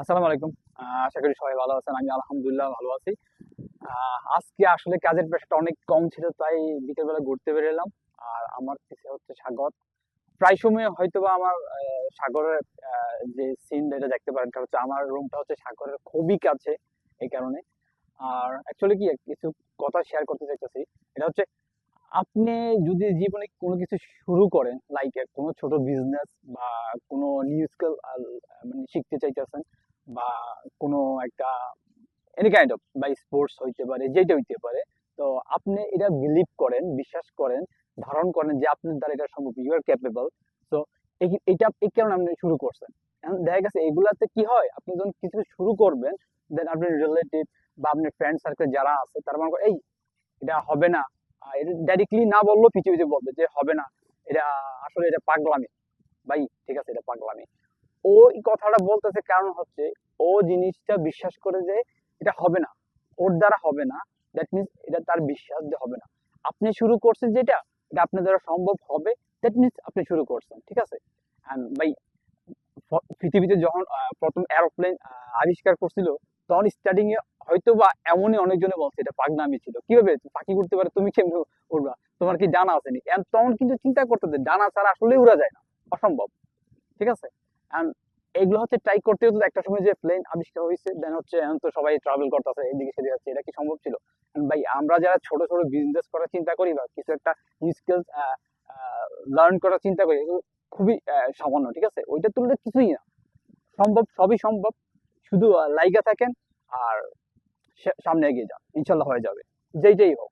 আসসালামু আলাইকুম। আশা করি সবাই ভালো আছেন। আমি আলহামদুলিল্লাহ ভালো আছি। আজকে আসলে কাজের প্রেশারটা অনেক কম ছিল, তাই বিকেলবেলা ঘুরতে বের এলাম। আর আমার পিছে হচ্ছে সাগর। প্রায় সময় হয়তোবা আমার সাগরের যে সিন এটা দেখতে পারেন, কারণ হচ্ছে আমার রুমটা হচ্ছে সাগরের খুবই কাছে, এই কারণে। আর অ্যাকচুয়ালি কি কিছু কথা শেয়ার করতে চাইতেছি। এটা হচ্ছে, আপনি যদি জীবনে কোনো কিছু শুরু করেন, লাইক কোনো ছোট বিজনেস বা কোনো নিউ স্কিল মানে শিখতে চাইতেছেন, বা কোনো একটা এনি কাইন্ড অফ, বা স্পোর্টস হইতে পারে, যেটা হইতে পারে। তো আপনি এটা বিলিভ করেন, বিশ্বাস করেন, ধারণ করেন যে আপনার দ্বারা এটা সম্ভব, ইউ আর ক্যাপেবল। তো এটা এই কারণে আপনি শুরু করছেন। এখন দেখা গেছে এগুলাতে কি হয়, আপনি যখন কিছু শুরু করবেন, দেন আপনার রিলেটিভ বা আপনার ফ্রেন্ড সার্কেল যারা আছে তারা মনে করে, এই এটা হবে না। এটা ডাইরেক্টলি না বললেও পিছিয়ে পিছিয়ে বলবে যে হবে না, এটা আসলে এটা পাগলামি। ভাই ঠিক আছে, এটা পাগলামি। ও এই কথাটা বলতেছে কারণ হচ্ছে, ও জিনিসটা বিশ্বাস করে যে এটা হবে না, ওর দ্বারা হবে না। দ্যাট মিনস এটা তার বিশ্বাস যে হবে না। আপনি শুরু করছেন যেটা, এটা আপনার দ্বারা সম্ভব হবে। দ্যাট মিনস আপনি শুরু করছেন, ঠিক আছে। ভাই, পৃথিবীতে যখন প্রথম এরোপ্লেন আবিষ্কার করছিল, তখন স্টার্টিং এ হয়তো বা এমনই অনেকজনে বলছে এটা পাগনামি ছিল, কিভাবে পাখি উড়তে পারে, তুমি কেমনে উড়বা, তোমার কি ডানা আসেনি? তখন কিন্তু চিন্তা করতে যে ডানা ছাড়া আসলে উড়া যায় না, অসম্ভব, ঠিক আছে। And এগুলো হচ্ছে ট্রাই করতে হতো, একটা সময় যে প্লেন আবিষ্কার হয়েছে, দেন হচ্ছে এখন তো সবাই ট্রাভেল করতেছে এদিকে সেদিকে যাচ্ছে, এটা কি সম্ভব ছিল? And ভাই, আমরা যারা ছোট ছোট বিজনেস করার চিন্তা করি বা কিছু একটা স্কিলস লার্ন করার চিন্তা করি, এগুলো খুবই সামান্য, ঠিক আছে, ওইটা তুললে কিছুই না। সম্ভব, সবই সম্ভব। শুধু লাইগা থাকেন আর সামনে এগিয়ে যান, ইনশাল্লাহ হয়ে যাবে, যেইটাই হোক।